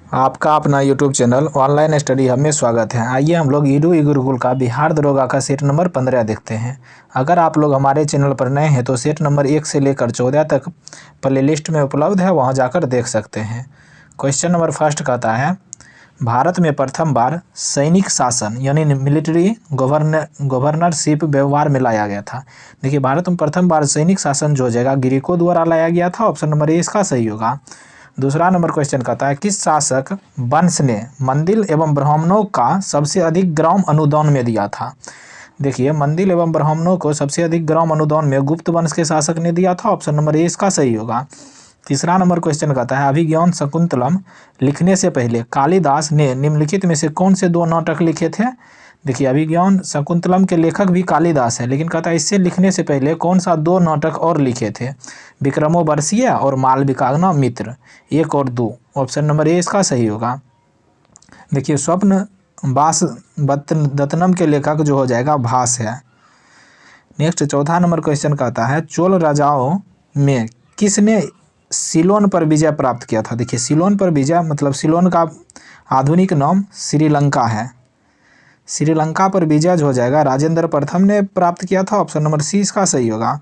आपका अपना YouTube channel online study hub में स्वागत है। आइए हम लोग ईडू ई गुरुकुल का बिहार दरोगा का सेट नंबर 15 देखते हैं। अगर आप लोग हमारे चैनल पर नए हैं तो सेट नंबर 1 से लेकर 14 तक प्ले लिस्ट में उपलब्ध है, वहां जाकर देख सकते हैं। क्वेश्चन नंबर फर्स्ट कहता है, भारत में प्रथम बार सैनिक शासन यानी मिलिट्री गवर्नरशिप व्यवहार में लाया गया था। देखिए, भारत में प्रथम बार सैनिक शासन जो हो जाएगा ग्रीकों द्वारा लाया गया था। ऑप्शन नंबर ए इसका सही होगा। दूसरा नंबर क्वेश्चन कहता है, किस शासक वंश ने मंदिर एवं ब्राह्मणों का सबसे अधिक ग्राम अनुदान में दिया था। देखिए, मंदिर एवं ब्राह्मणों को सबसे अधिक ग्राम अनुदान में गुप्त वंश के शासक ने दिया था। ऑप्शन नंबर ए इसका सही होगा। तीसरा नंबर क्वेश्चन कहता है, अभिज्ञान शकुंतलम लिखने से पहले कालिदास ने निम्नलिखित में से कौन से दो नाटक लिखे थे। देखिए, अभिज्ञान शकुंतलम के लेखक भी कालिदास है, लेकिन कहता है इससे लिखने से पहले कौन सा दो नाटक और लिखे थे। विक्रमोर्वशीय और मालविकाग्नि मित्र, 1 और 2। ऑप्शन नंबर ए इसका सही होगा। देखिए, स्वप्न बास दत्तनम के लेखक जो हो जाएगा भास है। नेक्स्ट चौथा नंबर क्वेश्चन कहता है, चोल राजाओं में किसने सिलोन पर विजय प्राप्त किया था। देखिए, सिलोन पर विजय मतलब सिलोन का आधुनिक नाम श्रीलंका है। श्रीलंका पर विजय जो हो जाएगा राजेंद्र प्रथम ने प्राप्त किया था। ऑप्शन नंबर सी इसका सही होगा।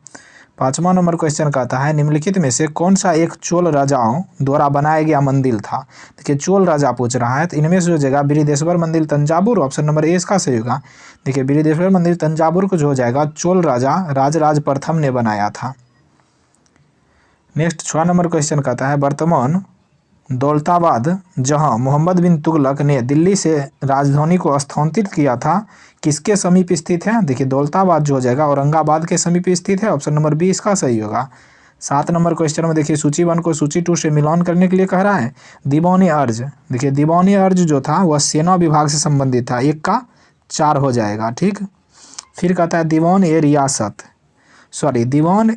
पांचवा नंबर क्वेश्चन कहता है, निम्नलिखित में से कौन सा एक चोल राजाओं द्वारा बनाया गया मंदिर था। देखिए, चोल राजा पूछ रहा है, तो इनमें से जो जाएगा बृहदेश्वर मंदिर तंजावुर। ऑप्शन नंबर ए इसका सही होगा। देखिए, बृहदेश्वर मंदिर तंजावुर को जो हो जाएगा चोल राजा राजराज प्रथम ने बनाया था। नेक्स्ट 6 नंबर क्वेश्चन कहता है, वर्तमान दौलताबाद जहां मोहम्मद बिन तुगलक ने दिल्ली से राजधानी को स्थानांतरित किया था, किसके समीप स्थित है। देखिए, दौलताबाद जो हो जाएगा औरंगाबाद के समीप स्थित है। ऑप्शन नंबर बी इसका सही होगा। 7 नंबर क्वेश्चन में देखिए, सूची 1 को सूची 2 से मिलान करने के लिए कह रहा है। दीवानी अर्ज, देखिए दीवानी अर्ज जो था वह सेना विभाग से संबंधित था, 1 का 4 हो जाएगा। ठीक, फिर कहता है दीवान ए रियासत दीवान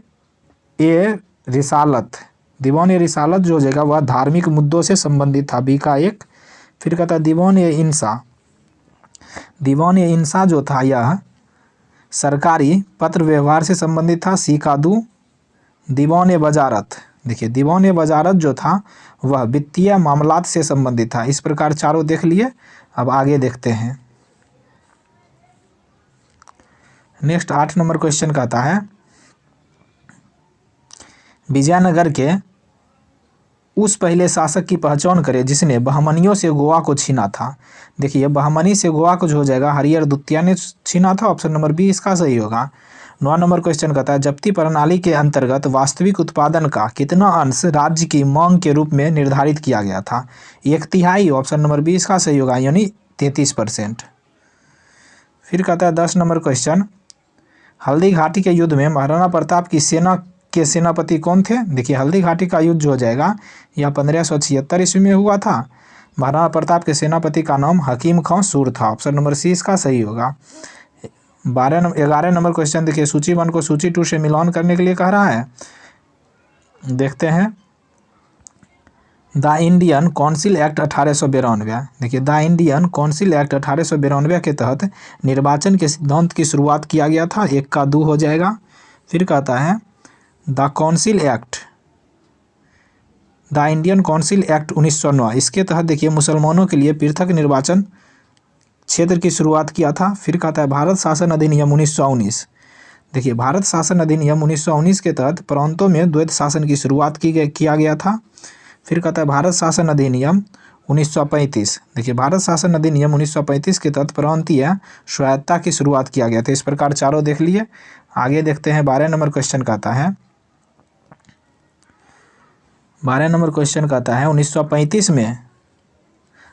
ए रिसालत, दीवान ए रिसालत जो हो जाएगा वह धार्मिक मुद्दों से संबंधित था, बी का 1। फिर कहता है दीवान ए इंसा, दीवान ए इंसा जो था यह सरकारी पत्र व्यवहार से संबंधित था, सी का 2। दीवान ए वजारत, देखिए दीवान ए वजारत जो था वह वित्तीय मामलात से संबंधित था। इस प्रकार चारों देख लिए। अब आगे देखते हैं। नेक्स्ट 8 नंबर क्वेश्चन कहता है, विजयनगर के उस पहले शासक की पहचान करें जिसने बहमनियों से गोवा को छीना था। देखिए, बहमनी से गोवा को जो हो जाएगा हरिहर द्वितीय ने छीना था। ऑप्शन नंबर बी इसका सही होगा। 9 नंबर क्वेश्चन कहता है, जब्ती प्रणाली के अंतर्गत वास्तविक उत्पादन का कितना अंश राज्य की मांग के रूप में निर्धारित किया गया था। 1/3। ऑप्शन नंबर बी इसका सही होगा, यानी 33%। फिर कहता है 10 नंबर क्वेश्चन, हल्दी घाटी के युद्ध में महाराणा प्रताप की सेना के सेनापति कौन थे। देखिए, हल्दी घाटी का युद्ध जो हो जाएगा यह 1576 ईस्वी में हुआ था। महाराणा प्रताप के सेनापति का नाम हकीम खां सूर था। ऑप्शन नंबर सी इसका सही होगा। 11 नंबर क्वेश्चन देखिए, सूची 1 को सूची 2 से मिलान करने के लिए कह रहा है। देखते हैं। द इंडियन काउंसिल एक्ट 1892, देखिए द इंडियन काउंसिल एक्ट 1892 के तहत निर्वाचन के सिद्धांत की शुरुआत किया गया था, 1 का 2 हो जाएगा। फिर कहता है the council act, the Indian council act 1909, इसके तहत देखिए मुसलमानों के लिए पृथक निर्वाचन क्षेत्र की शुरुआत किया था। फिर कहता है भारत शासन अधिनियम 1919, देखिए भारत शासन अधिनियम 1919 के तहत प्रांतों में द्वैत शासन की शुरुआत किया गया था। फिर कहता है भारत शासन अधिनियम 1935, देखिए भारत शासन अधिनियम 1935 के तहत प्रांतीय स्वायत्तता की शुरुआत किया गया था। इस प्रकार चारों देख लिए। आगे देखते हैं। 12 नंबर क्वेश्चन कहता है, 12 नंबर क्वेश्चन कहता है 1935 में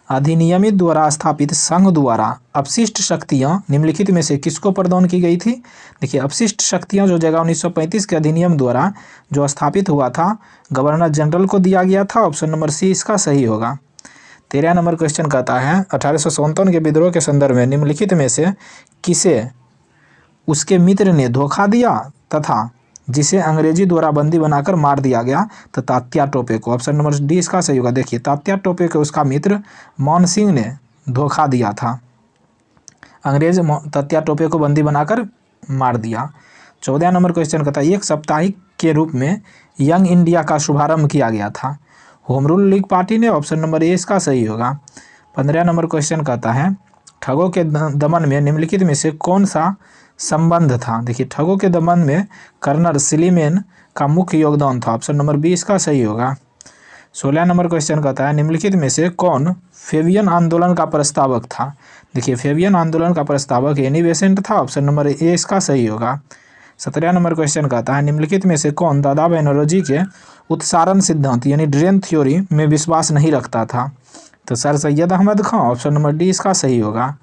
अधिनियमित द्वारा स्थापित संघ द्वारा अपशिष्ट शक्तियां निम्नलिखित में से किसको प्रदान की गई थी। देखिए, अपशिष्ट शक्तियां जो जगह 1935 के अधिनियम द्वारा जो स्थापित हुआ था गवर्नर जनरल को दिया गया था। ऑप्शन नंबर सी इसका सही होगा। 13 नंबर क्वेश्चन कहता है, 1857 के विद्रोह के संदर्भ में निम्नलिखित में से किसे उसके मित्र ने धोखा दिया तथा जिसे अंग्रेजी द्वारा बंदी बनाकर मार दिया गया, तो तात्या टोपे को। ऑप्शन नंबर डी इसका सही होगा। देखिए, तात्या टोपे को उसका मित्र मान सिंह ने धोखा दिया था। अंग्रेज तात्या टोपे को बंदी बनाकर मार दिया। 14 नंबर क्वेश्चन कहता है, एक साप्ताहिक के रूप में यंग इंडिया का शुभारंभ किया गया था। होम रूल लीग पार्टी ने, ऑप्शन नंबर ए इसका सही होगा। 15 नंबर क्वेश्चन कहता है ठगों के दमन में निम्नलिखित में से कौन सा संबंध था। देखिए ठगों के दमन में कर्नल सिलीमेन का मुख्य योगदान था, ऑप्शन नंबर बी इसका सही होगा। 16 नंबर क्वेश्चन कहता है निम्नलिखित में से कौन फेबियन आंदोलन का प्रस्तावक था। देखिए फेबियन आंदोलन का प्रस्तावक एनी बेसेंट था, ऑप्शन नंबर ए इसका सही होगा। 17 नंबर क्वेश्चन कहता है निम्नलिखित में से कौन दादा बैनर्जी के उत्सारण सिद्धांत यानी ड्रेन थ्योरी में विश्वास नहीं रखता था। तो सर सैयद अहमद खां, ऑप्शन नंबर डी इसका सही होगा।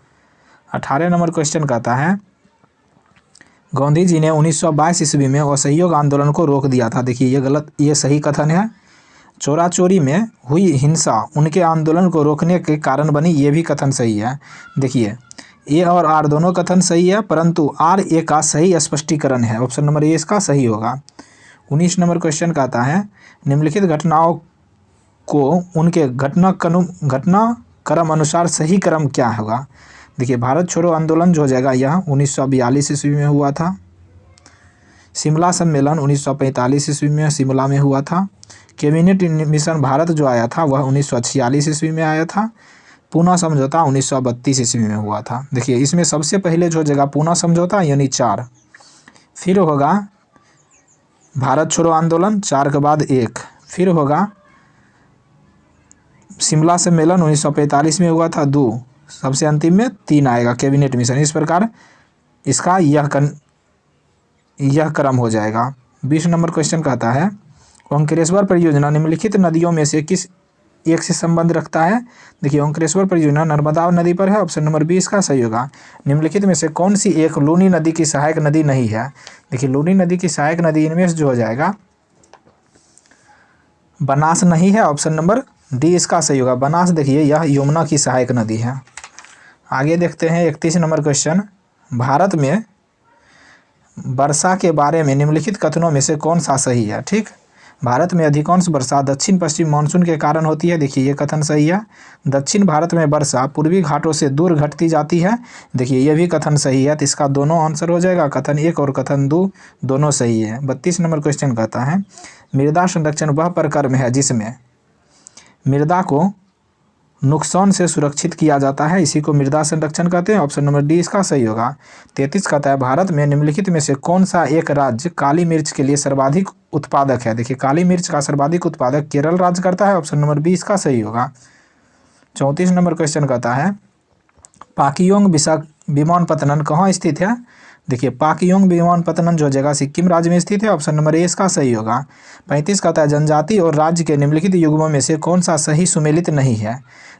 18 नंबर क्वेश्चन कहता है गांधी जी ने 1922 ईस्वी में असहयोग आंदोलन को रोक दिया था। देखिए ये गलत, ये सही कथन है। चोरा चोरी में हुई हिंसा उनके आंदोलन को रोकने के कारण बनी, ये भी कथन सही है। देखिए ए और आर दोनों कथन सही है, परंतु आर ए का सही स्पष्टीकरण है, ऑप्शन नंबर ए इसका सही होगा। 19 नंबर क्वेश्चन कहता है निम्नलिखित घटनाओं को उनके घटनाक्रम अनुसार सही क्रम क्या होगा। देखिए भारत छोड़ो आंदोलन जो हो जाएगा यह 1942 ईस्वी में हुआ था। शिमला सम्मेलन 1945 ईस्वी में शिमला में हुआ था। कैबिनेट मिशन भारत जो आया था वह 1946 ईस्वी में आया था। पूना समझौता 1932 ईस्वी में हुआ था। देखिए इसमें सबसे पहले जो जगह पूना समझौता यानी 4, फिर होगा भारत छोड़ो आंदोलन 4 के बाद 1, फिर होगा शिमला सम्मेलन 1945 में हुआ था 2, सबसे अंतिम में 3 आएगा कैबिनेट मिशन। इस प्रकार इसका यह क्रम हो जाएगा। 20 नंबर क्वेश्चन कहता है ओंकारेश्वर परियोजना निम्नलिखित नदियों में से किस एक से संबंध रखता है। देखिए ओंकारेश्वर परियोजना नर्मदा नदी पर है, ऑप्शन नंबर बी इसका सही होगा। निम्नलिखित में से कौन सी एक लूनी नदी की सहायक नदी नहीं है। देखिए लूनी नदी की सहायक नदी इनमें से जो हो जाएगा बनास नहीं है, ऑप्शन नंबर डी इसका सही होगा। बनास देखिए यह यमुना की सहायक नदी है। आगे देखते हैं 31 नंबर क्वेश्चन, भारत में वर्षा के बारे में निम्नलिखित कथनों में से कौन सा सही है। ठीक, भारत में अधिकांश वर्षा दक्षिण पश्चिम मानसून के कारण होती है। देखिए ये कथन सही है। दक्षिण भारत में वर्षा पूर्वी घाटों से दूर घटती जाती है। देखिए ये भी कथन सही है। तो इसका दोनों आंसर हो जाएगा, कथन 1 और कथन 2 दोनों सही है। 32 नंबर क्वेश्चन कहता है मृदा संरक्षण वह प्रक्रम है जिसमें मृदा को नुकसान से सुरक्षित किया जाता है, इसी को मृदा संरक्षण कहते हैं, ऑप्शन नंबर डी इसका सही होगा। 33 कहता है भारत में निम्नलिखित में से कौन सा एक राज्य काली मिर्च के लिए सर्वाधिक उत्पादक है। देखिए काली मिर्च का सर्वाधिक उत्पादक केरल राज्य करता है, ऑप्शन नंबर बी इसका सही होगा। 34 नंबर क्वेश्चन कहता है पाकियोंग विमानपत्तनम कहाँ स्थित है। देखिए पाकियोंग विमानपत्तनम जो जगह सिक्किम राज्य में स्थित है, ऑप्शन नंबर ए इसका सही होगा। 35 कहता है जनजाति और राज्य के निम्नलिखित युग्मों में से कौन सा सही सुमेलित नहीं है।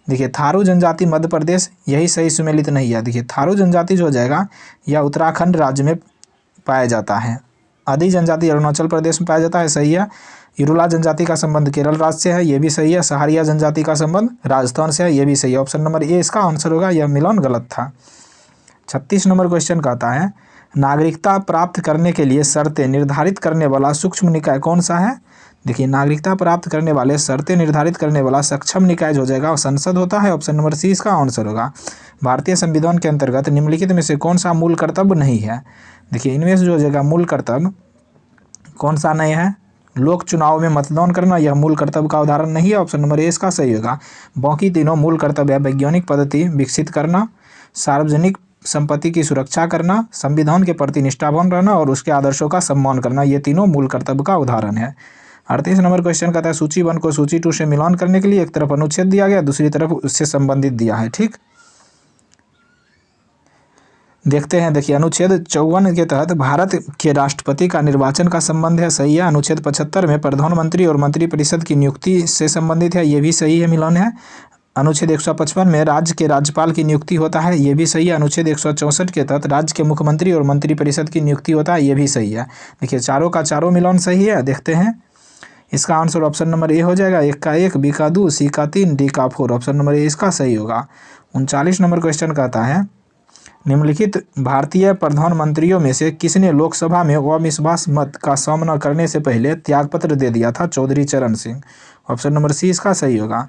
देखिए थारू जनजाति मध्य प्रदेश यही सही सुमेलित नहीं है। देखिए थारू जनजाति जो हो जाएगा यह उत्तराखंड राज्य में पाया जाता है। आदि जनजाति अरुणाचल प्रदेश में पाया जाता है, सही है। इरुला जनजाति का संबंध केरल राज्य से है, ये भी सही है। सहारिया जनजाति का संबंध राजस्थान से है, ये भी सही है। ऑप्शन नंबर ए इसका आंसर होगा, यह मिलान गलत था। 36 नंबर क्वेश्चन कहता है नागरिकता प्राप्त करने के लिए शर्तें निर्धारित करने वाला सूक्ष्म निकाय कौन सा है। देखिए नागरिकता प्राप्त करने वाले शर्तें निर्धारित करने वाला सक्षम निकाय जो हो जाएगा वो संसद होता है, ऑप्शन नंबर सी इसका आंसर होगा। भारतीय संविधान के अंतर्गत निम्नलिखित में से कौन सा मूल कर्तव्य नहीं है। देखिए इनमें से जो हो जाएगा मूल कर्तव्य कौन सा नहीं है, लोक चुनाव में मतदान करना, यह मूल कर्तव्य का उदाहरण नहीं है, ऑप्शन नंबर ए इसका सही होगा। बाकी तीनों मूल कर्तव्य है वैज्ञानिक पद्धति विकसित करना, सार्वजनिक संपत्ति की सुरक्षा करना, संविधान के प्रति निष्ठावान रहना और उसके आदर्शों का सम्मान करना, ये तीनों मूल कर्तव्य का उदाहरण है। 38 नंबर क्वेश्चन कहता है सूची 1 को सूची 2 से मिलान करने के लिए एक तरफ अनुच्छेद दिया गया, दूसरी तरफ उससे संबंधित दिया है। ठीक, देखते हैं। देखिए अनुच्छेद 54 के तहत भारत के राष्ट्रपति का निर्वाचन का संबंध है, सही है। अनुच्छेद 75 में प्रधानमंत्री और मंत्रिपरिषद की नियुक्ति से संबंधित है, ये भी सही है, मिलान है। अनुच्छेद 155 में राज्य के राज्यपाल की नियुक्ति होता है, ये भी सही है। अनुच्छेद 164 के तहत राज्य के मुख्यमंत्री और मंत्रिपरिषद की नियुक्ति होता है, ये भी सही है। देखिए चारों का चारों मिलान सही है। देखते हैं इसका आंसर ऑप्शन नंबर ए हो जाएगा, 1 का 1, बी का 2, सी का 3, डी का 4, ऑप्शन नंबर ए इसका सही होगा। 39 नंबर क्वेश्चन कहता है निम्नलिखित भारतीय प्रधानमंत्रियों में से किसने लोकसभा में अविश्वास मत का सामना करने से पहले त्यागपत्र दे दिया था। चौधरी चरण सिंह, ऑप्शन नंबर सी इसका सही होगा।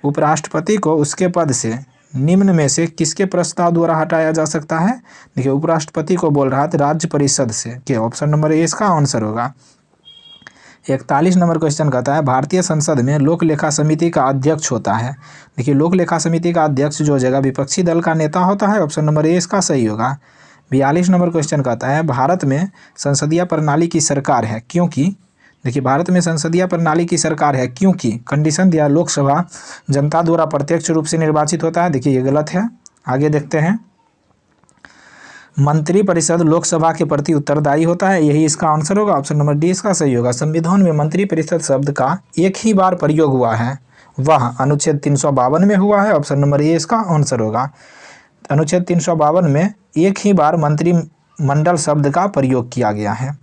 उपराष्ट्रपति को उसके पद से निम्न में से किसके प्रस्ताव द्वारा हटाया जा सकता है। देखिए उपराष्ट्रपति को बोल रहा था राज्य परिषद से, के ऑप्शन नंबर ए इसका आंसर होगा। 41 नंबर क्वेश्चन कहता है भारतीय संसद में लोक लेखा समिति का अध्यक्ष होता है। देखिए लोक लेखा समिति का अध्यक्ष जो हो जाएगा विपक्षी दल का नेता होता है। ऑप्शन नंबर ए इसका सही होगा। 42 नंबर क्वेश्चन कहता है भारत में संसदीय प्रणाली की सरकार है क्योंकि। देखिए भारत में संसदीय प्रणाली की सरकार है क्योंकि कंडीशन दिया लोकसभा जनता द्वारा प्रत्यक्ष रूप से निर्वाचित होता है। देखिए ये गलत है। आगे देखते हैं। मंत्रिपरिषद लोकसभा के प्रति उत्तरदायी होता है, यही इसका आंसर होगा। ऑप्शन नंबर डी इसका सही होगा। संविधान में मंत्रिपरिषद शब्द का एक ही बार प्रयोग हुआ है, वह अनुच्छेद 352 में हुआ है। ऑप्शन नंबर ए इसका आंसर होगा। अनुच्छेद 352 में एक ही बार मंत्रिमंडल शब्द का प्रयोग किया गया है।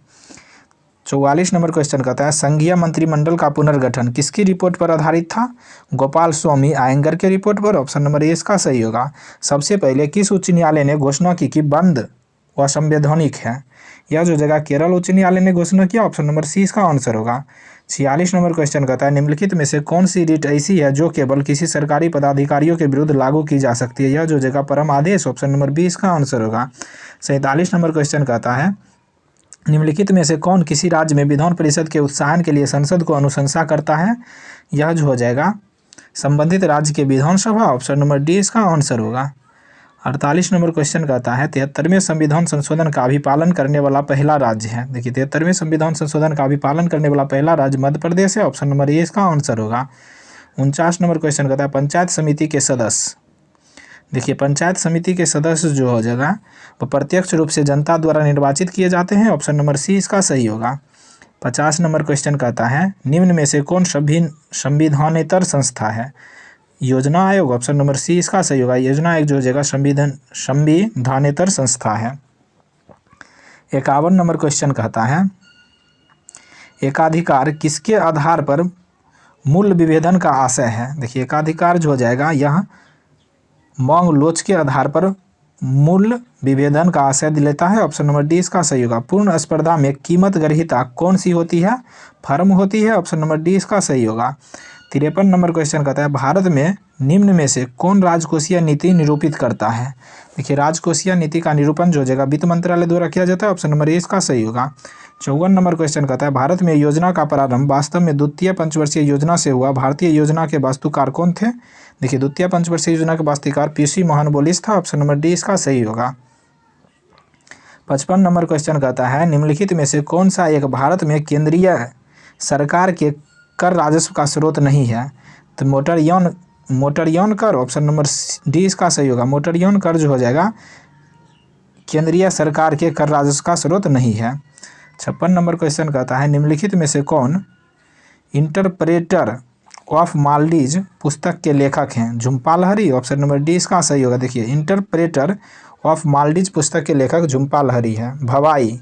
44 नंबर क्वेश्चन कहता है संघीय मंत्रिमंडल का पुनर्गठन किसकी रिपोर्ट पर आधारित था? गोपाल स्वामी आयंगर के रिपोर्ट पर। ऑप्शन नंबर ए इसका सही होगा। सबसे पहले किस उच्च न्यायालय ने घोषणा की कि बंद असंवैधानिक है? यह जो जगह केरल उच्च न्यायालय ने घोषणा किया। ऑप्शन नंबर सी इसका आंसर होगा। 46 नंबर क्वेश्चन कहता है निम्नलिखित में से कौन सी रीट ऐसी है जो केवल किसी सरकारी पदाधिकारियों के विरुद्ध लागू की जा सकती है? यह जो जगह परम आदेश। ऑप्शन नंबर बी इसका आंसर होगा। 47 नंबर क्वेश्चन कहता है निम्नलिखित में से कौन किसी राज्य में विधान परिषद के उत्साहन के लिए संसद को अनुशंसा करता है? यह जो हो जाएगा संबंधित राज्य के विधानसभा। ऑप्शन नंबर डी इसका आंसर होगा। 48 नंबर क्वेश्चन कहता है 73वें संविधान संशोधन का अभिपालन करने वाला पहला राज्य है। देखिए 73वें संविधान संशोधन का अभिपालन करने वाला पहला राज्य मध्य प्रदेश है। ऑप्शन नंबर ए इसका आंसर होगा। 49 नंबर क्वेश्चन कहता है पंचायत समिति के सदस्य। देखिए पंचायत समिति के सदस्य जो हो जाएगा वो प्रत्यक्ष रूप से जनता द्वारा निर्वाचित किए जाते हैं। ऑप्शन नंबर सी इसका सही होगा। 50 नंबर क्वेश्चन कहता है निम्न में से कौन संविधानेतर संस्था है? योजना आयोग। ऑप्शन नंबर सी इसका सही होगा। योजना आयोग जो हो जाएगा संविधानेतर संस्था है। 51 नंबर क्वेश्चन कहता है एकाधिकार किसके आधार पर मूल्य विभेदन का आशय है? देखिए एकाधिकार जो हो जाएगा यह मांग लोच के आधार पर मूल्य विभेदन का आशय लेता है। ऑप्शन नंबर डी इसका सही होगा। पूर्ण स्पर्धा में कीमत ग्रहीता कौन सी होती है? फर्म होती है। ऑप्शन नंबर डी इसका सही होगा। 53 नंबर क्वेश्चन कहता है भारत में निम्न में से कौन राजकोषीय नीति निरूपित करता है? देखिए राजकोषीय नीति का निरूपण जो जगह वित्त मंत्रालय द्वारा किया जाता है। ऑप्शन नंबर ए इसका सही होगा। 54 नंबर क्वेश्चन कहता है भारत में योजना का प्रारंभ वास्तव में द्वितीय पंचवर्षीय योजना से हुआ। भारतीय योजना के वास्तुकार कौन थे? देखिए द्वितीय पंचवर्षीय योजना के वास्तुकार पीसी मोहनबोलिस था। ऑप्शन नंबर डी इसका सही होगा। 55 नंबर क्वेश्चन कहता है निम्नलिखित में से कौन सा एक भारत में केंद्रीय सरकार के कर राजस्व का स्रोत नहीं है? तो मोटरयान कर। ऑप्शन नंबर डी इसका सही होगा। मोटरयान कर जो हो जाएगा केंद्रीय सरकार के कर राजस्व का स्रोत नहीं है। 56 नंबर क्वेश्चन कहता है निम्नलिखित में से कौन इंटरप्रेटर ऑफ मालडीज पुस्तक के लेखक हैं? Jhumpa Lahiri. Option number D इसका सही होगा। देखिए इंटरप्रेटर ऑफ मालडीज पुस्तक के लेखक झुम्पा लाहिड़ी है। भवाई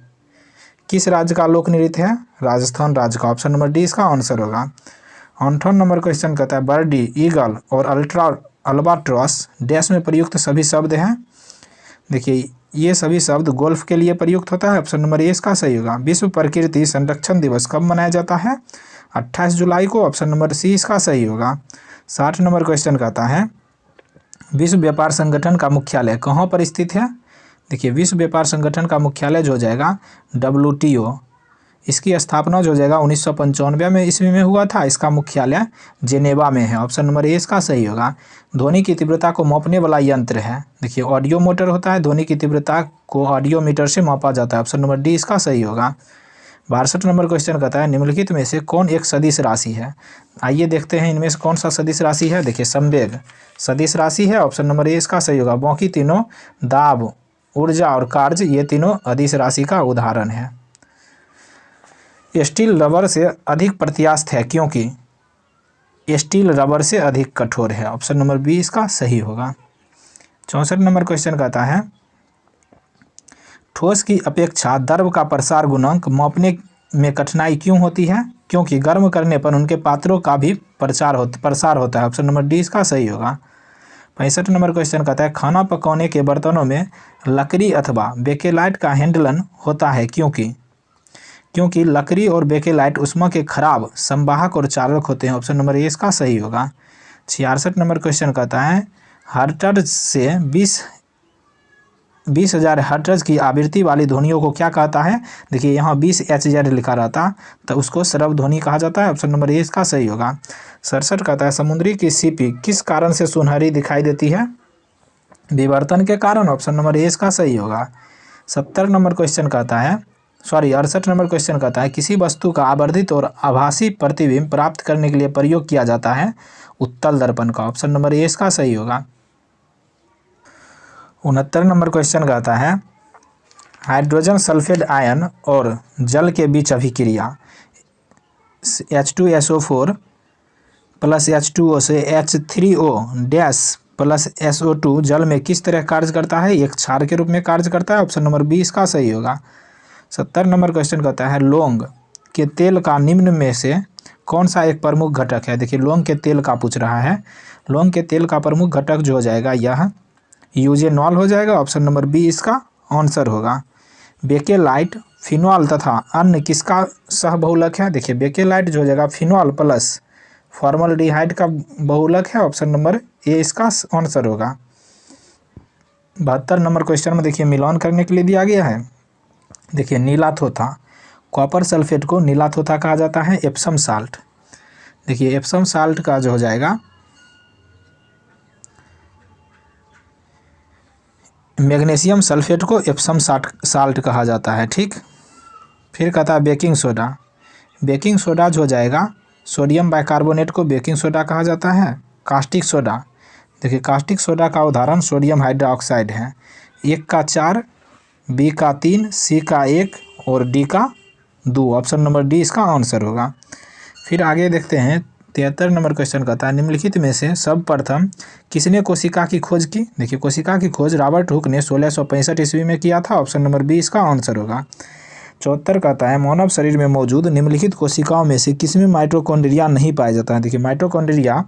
किस राज्य का लोक नृत्य है? राजस्थान राज्य का। ऑप्शन नंबर डी इसका आंसर होगा। 58 नंबर क्वेश्चन कहता है बर्डी, ईगल और अल्बाट्रॉस डैश में प्रयुक्त सभी शब्द हैं। देखिए ये सभी शब्द गोल्फ के लिए प्रयुक्त होता है। ऑप्शन नंबर ए इसका सही होगा। विश्व प्रकृति संरक्षण दिवस कब मनाया जाता है? 28 जुलाई को। ऑप्शन नंबर सी इसका सही होगा। 60 नंबर क्वेश्चन कहता है विश्व व्यापार संगठन का मुख्यालय कहाँ पर स्थित है? देखिए विश्व व्यापार संगठन का मुख्यालय जो हो जाएगा WTO। इसकी स्थापना जो हो जाएगा 1995 में ईस्वी में हुआ था। इसका मुख्यालय जेनेवा में है। ऑप्शन नंबर ए इसका सही होगा। ध्वनि की तीव्रता को मापने वाला यंत्र है। देखिए ऑडियो मोटर होता है। ध्वनि की तीव्रता को ऑडियो मीटर से मापा जाता है। ऑप्शन नंबर डी इसका सही होगा। 62 नंबर क्वेश्चन कहता है निम्नलिखित में से कौन एक सदिश राशि है? आइए देखते हैं इनमें से कौन सा सदिश राशि है। देखिए संवेग सदिश राशि है। ऑप्शन नंबर ए इसका सही होगा। बाकी तीनों दाब, ऊर्जा और कार्य ये तीनों अदिश राशि का उदाहरण है। स्टील रबर से अधिक प्रत्यास्थ है क्योंकि स्टील रबर से अधिक कठोर है। ऑप्शन नंबर बी इसका सही होगा। 64 नंबर क्वेश्चन कहता है ठोस की अपेक्षा द्रव का प्रसार गुणांक मापने में कठिनाई क्यों होती है? क्योंकि गर्म करने पर उनके पात्रों का भी प्रसार होता है। ऑप्शन नंबर डी इसका सही होगा। 65 नंबर क्वेश्चन कहता है खाना पकाने के बर्तनों में लकड़ी अथवा बेकेलाइट का हैंडलन होता है क्योंकि लकड़ी और बेकेलाइट उष्मा के खराब संवाहक और चालक होते हैं। ऑप्शन नंबर ए इसका सही होगा। 66 नंबर क्वेश्चन कहता है हार्टर से 20 20,000 हर्ट्ज की आवृत्ति वाली ध्वनियों को क्या कहता है? देखिए यहाँ 20 Hz लिखा रहता तो उसको श्रव्य ध्वनि कहा जाता है। ऑप्शन नंबर ए इसका सही होगा। 67 कहता है समुद्री की सीपी किस कारण से सुनहरी दिखाई देती है? विवर्तन के कारण। ऑप्शन नंबर ए इसका सही होगा। 68 नंबर क्वेश्चन कहता है किसी वस्तु का आवर्धित और आभासी प्रतिबिंब प्राप्त करने के लिए प्रयोग किया जाता है उत्तल दर्पण का। ऑप्शन नंबर ए इसका सही होगा। 69 नंबर क्वेश्चन कहता है हाइड्रोजन सल्फेट आयन और जल के बीच अभिक्रिया H2SO4 प्लस H2O से H3O डैश प्लस SO2 जल में किस तरह कार्य करता है? एक क्षार के रूप में कार्य करता है। ऑप्शन नंबर बी इसका सही होगा। 70 नंबर क्वेश्चन कहता है लौंग के तेल का निम्न में से कौन सा एक प्रमुख घटक है? देखिए लौंग के तेल का पूछ रहा है। लौंग के तेल का प्रमुख घटक जो हो जाएगा यह यूजेनॉल हो जाएगा। ऑप्शन नंबर बी इसका आंसर होगा। बेकेलाइट फिनॉल तथा अन्य किसका सहबहुलक है? देखिए बेकेलाइट जो हो जाएगा फिनॉल प्लस फॉर्मल्डिहाइड का बहुलक है। ऑप्शन नंबर ए इसका आंसर होगा। 72 नंबर क्वेश्चन में देखिए मिलान करने के लिए दिया गया है। देखिए नीला थोथा कॉपर सल्फेट को नीला थोथा कहा जाता है। एप्सम साल्ट देखिए एप्सम साल्ट का जो हो जाएगा मैग्नीशियम सल्फेट को एप्सम साल्ट कहा जाता है। ठीक, फिर कहता है बेकिंग सोडा। बेकिंग सोडा जो हो जाएगा सोडियम बाइकार्बोनेट को बेकिंग सोडा कहा जाता है। कास्टिक सोडा देखिए कास्टिक सोडा का उदाहरण सोडियम हाइड्रोक्साइड है। 1 का 4, बी का 3, सी का 1 और डी का 2। ऑप्शन नंबर डी इसका आंसर होगा। फिर आगे देखते हैं 73 नंबर क्वेश्चन कहता है निम्नलिखित में से सर्वप्रथम किसने कोशिका की खोज की? देखिए कोशिका की खोज रॉबर्ट हुक ने 1665 ईस्वी में किया था। ऑप्शन नंबर बी इसका आंसर होगा। 74 कहता है मानव शरीर में मौजूद निम्नलिखित कोशिकाओं में से किसमें माइटोकॉन्ड्रिया नहीं पाया जाता है? देखिए माइटोकॉन्ड्रिया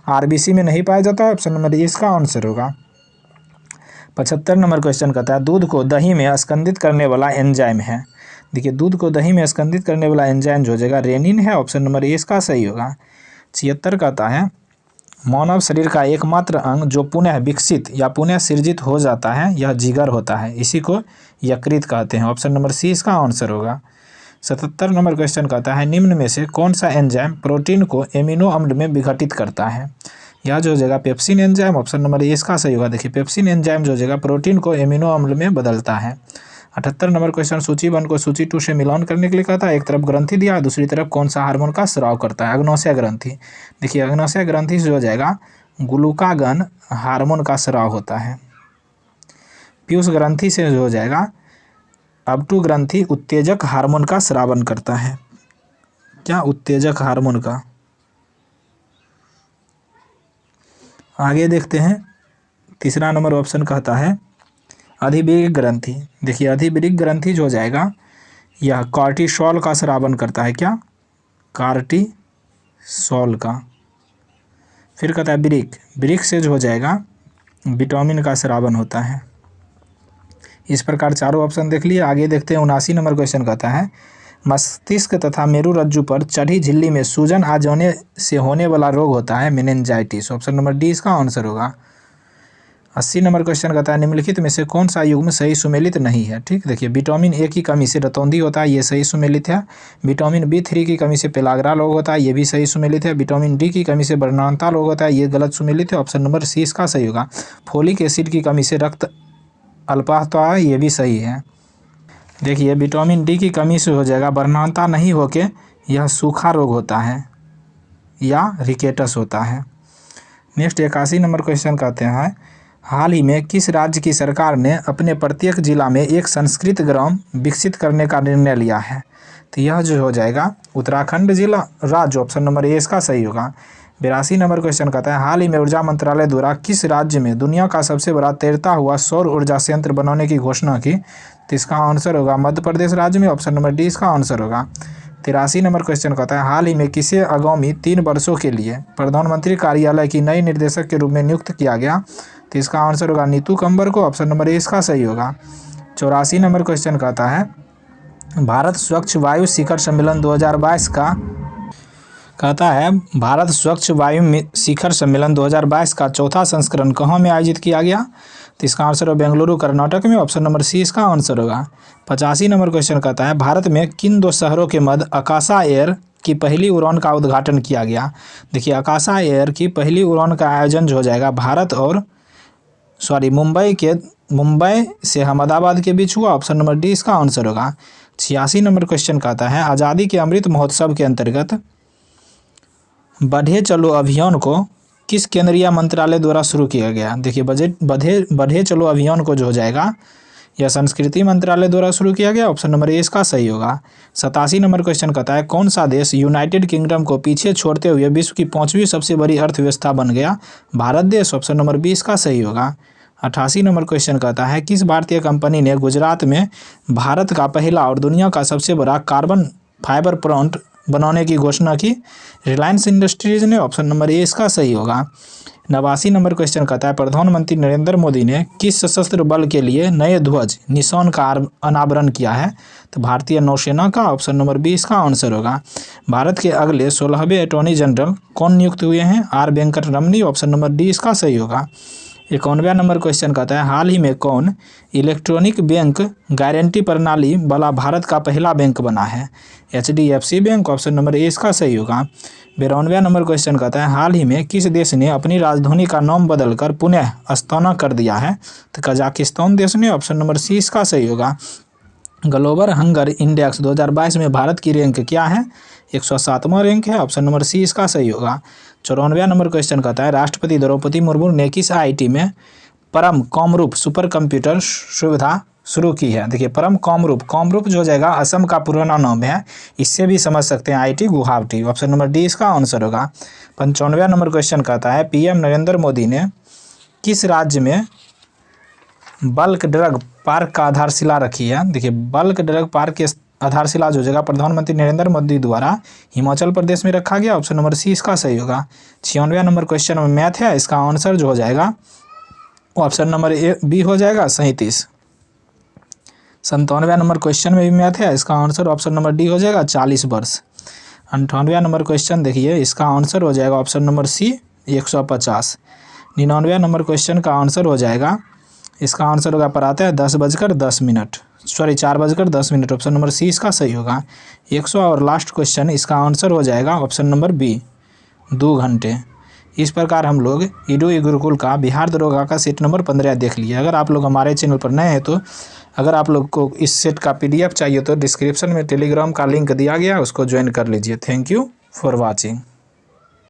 आरबीसी में नहीं पाया जाता है। ऑप्शन नंबर ए इसका आंसर होगा। 75 नंबर क्वेश्चन कहता है दूध को दही में स्कंदित करने वाला एंजाइम है। देखिए दूध को दही में स्कंदित करने वाला एंजाइम जो हो जाएगा रेनिन है। ऑप्शन नंबर ए इसका सही होगा। 76 कहता है मानव शरीर का एकमात्र अंग जो पुनः विकसित या पुनः सृजित हो जाता है यह जिगर होता है, इसी को यकृत कहते हैं। ऑप्शन नंबर सी इसका आंसर होगा। 77 नंबर क्वेश्चन कहता है निम्न में से कौन सा एंजाइम प्रोटीन को एमिनो अम्ल में विघटित करता है? यह जो हो जाएगा pepsin enzyme. Option number A इसका सही होगा। देखिए पेप्सिन एंजाइम जो हो जाएगा प्रोटीन को एमिनो अम्ल में बदलता है। 78 नंबर क्वेश्चन सूची 1 को सूची 2 से मिलान करने के लिए कहता है एक तरफ ग्रंथि दिया है दूसरी तरफ कौन सा हार्मोन का स्राव करता है? अग्नाशय ग्रंथि। देखिए अग्नाशय ग्रंथि से जो हो जाएगा ग्लूकागन हार्मोन का स्राव होता है। पीयूष ग्रंथि से जो हो जाएगा अपटू ग्रंथि उत्तेजक हार्मोन का स्रावन करता है। क्या? उत्तेजक हार्मोन का। आगे देखते हैं तीसरा नंबर ऑप्शन कहता है अधिवृक्क ग्रंथि। देखिए अधिवृक्क ग्रंथि जो हो जाएगा यह कॉर्टिसोल का स्रावन करता है। क्या? कॉर्टिसोल का। फिर कहता है वृक्क से जो हो जाएगा विटामिन का स्रावन होता है। इस प्रकार चारों ऑप्शन देख लिए। आगे देखते हैं 79 नंबर क्वेश्चन कहता है मस्तिष्क तथा मेरुरज्जु पर चढ़ी झिल्ली में सूजन आ जाने से होने वाला रोग होता है मेनिंजाइटिस। ऑप्शन नंबर डी इसका आंसर होगा। 80 नंबर क्वेश्चन कहता है निम्नलिखित में से कौन सा युग्म सही सुमेलित नहीं है? ठीक, देखिए विटामिन ए की कमी से रतौंधी होता है, ये सही सुमेलित है। विटामिन B3 की कमी से पेलाग्रा रोग होता है, ये भी सही सुमेलित है। विटामिन डी की कमी से बर्नानता रोग होता है, ये गलत सुमेलित है। ऑप्शन नंबर सी इसका सही होगा। फोलिक एसिड की कमी से रक्त अल्पता है, ये भी सही है। देखिए विटामिन डी की कमी से हो जाएगा बर्नानता नहीं होके यह सूखा रोग होता है या रिकेटस होता है। नेक्स्ट 81 नंबर क्वेश्चन कहते हैं हाल ही में किस राज्य की सरकार ने अपने प्रत्येक जिला में एक संस्कृत ग्राम विकसित करने का निर्णय लिया है? तो यह जो हो जाएगा उत्तराखंड जिला राज्य। ऑप्शन नंबर ए इसका सही होगा। 82 नंबर क्वेश्चन कहता है हाल ही में ऊर्जा मंत्रालय द्वारा किस राज्य में दुनिया का सबसे बड़ा तैरता हुआ सौर ऊर्जा संयंत्र बनाने की घोषणा की? तो इसका आंसर होगा मध्य प्रदेश राज्य में। ऑप्शन नंबर डी इसका आंसर होगा। 83 नंबर क्वेश्चन कहता है हाल ही में किसे आगामी 3 वर्षों के लिए प्रधानमंत्री कार्यालय की नई निर्देशक के रूप में नियुक्त किया गया? तो इसका आंसर होगा नीतू कंबर को। ऑप्शन नंबर ए इसका सही होगा। 84 नंबर क्वेश्चन कहता है भारत स्वच्छ वायु शिखर सम्मेलन 2022 का भारत स्वच्छ वायु शिखर सम्मेलन 2022 का चौथा संस्करण कहाँ में आयोजित किया गया? तो इसका आंसर है बेंगलुरु कर्नाटक में, ऑप्शन नंबर सी इसका आंसर होगा। 85 नंबर क्वेश्चन कहता है भारत में किन दो शहरों के मध्य आकाशा एयर की पहली उड़ान का उद्घाटन किया गया। देखिए आकाशा एयर की पहली उड़ान का आयोजन जो हो जाएगा भारत और मुंबई से अहमदाबाद के बीच हुआ, ऑप्शन नंबर डी इसका आंसर होगा। 86 नंबर क्वेश्चन कहता है आज़ादी के अमृत महोत्सव के अंतर्गत बढ़े चलो अभियान को किस केंद्रीय मंत्रालय द्वारा शुरू किया गया। देखिए बढ़े चलो अभियान को जो हो जाएगा यह संस्कृति मंत्रालय द्वारा शुरू किया गया, ऑप्शन नंबर ए इसका सही होगा। 87 नंबर क्वेश्चन कहता है कौन सा देश यूनाइटेड किंगडम को पीछे छोड़ते हुए विश्व की 5वीं सबसे बड़ी अर्थव्यवस्था बन गया। भारत देश, ऑप्शन नंबर बी इसका सही होगा। 88 नंबर क्वेश्चन कहता है किस भारतीय कंपनी ने गुजरात में भारत का पहला और दुनिया का सबसे बड़ा कार्बन फाइबर प्लांट बनाने की घोषणा की। रिलायंस इंडस्ट्रीज ने, ऑप्शन नंबर ए इसका सही होगा। 89 नंबर क्वेश्चन कहता है प्रधानमंत्री नरेंद्र मोदी ने किस सशस्त्र बल के लिए नए ध्वज निशान का अनावरण किया है। तो भारतीय नौसेना का, ऑप्शन नंबर बी इसका आंसर होगा। भारत के अगले 16वें अटॉर्नी जनरल कौन नियुक्त हुए हैं। R Venkat Ramani, option number D इसका सही होगा। 91 नंबर क्वेश्चन कहता है हाल ही में कौन इलेक्ट्रॉनिक बैंक गारंटी प्रणाली वाला भारत का पहला बैंक बना है। HDFC bank, option number A इसका सही होगा। 92 नंबर क्वेश्चन कहता है हाल ही में किस देश ने अपनी राजधानी का नाम बदलकर पुनः अस्ताना कर दिया है। तो कजाकिस्तान देश ने, ऑप्शन नंबर सी इसका सही होगा। ग्लोबल हंगर इंडेक्स 2022 में भारत की रैंक क्या है। 107वां रैंक है, ऑप्शन नंबर सी इसका सही होगा। 94 नंबर क्वेश्चन कहता है राष्ट्रपति द्रौपदी मुर्मू ने किस IIT में परम कामरूप सुपर कंप्यूटर सुविधा शुरू की है। देखिए परम कामरूप जो हो जाएगा असम का पुराना नाम है, इससे भी समझ सकते हैं IIT Guwahati, option number D इसका आंसर होगा। 95 नंबर क्वेश्चन कहता है PM नरेंद्र मोदी ने किस राज्य में बल्क ड्रग पार्क का आधारशिला रखी है। देखिए बल्क ड्रग पार्क की आधारशिला जो जगह प्रधानमंत्री नरेंद्र मोदी द्वारा हिमाचल प्रदेश में रखा गया, ऑप्शन नंबर सी इसका सही होगा। 96 नंबर क्वेश्चन में मैथ है, इसका आंसर जो हो जाएगा ऑप्शन नंबर ए बी हो जाएगा 37। 97 नंबर क्वेश्चन में भी मैथ है, इसका आंसर ऑप्शन नंबर डी हो जाएगा 40 वर्ष। 98 नंबर क्वेश्चन देखिए इसका आंसर हो जाएगा option number C 150। 99 number question का आंसर हो जाएगा, इसका आंसर होगा पर आता है 4 बजकर 10 मिनट, ऑप्शन नंबर सी इसका सही होगा। 100 और लास्ट क्वेश्चन इसका आंसर हो जाएगा ऑप्शन नंबर बी 2 घंटे। इस प्रकार हम लोग ईडू गुरुकुल का बिहार दरोगा का सेट नंबर 15 देख लिया। अगर आप लोग हमारे चैनल पर नए हैं तो अगर आप लोग को इस सेट का PDF चाहिए तो डिस्क्रिप्शन में टेलीग्राम का लिंक दिया गया है, उसको ज्वाइन कर लीजिए। Thank you for watching.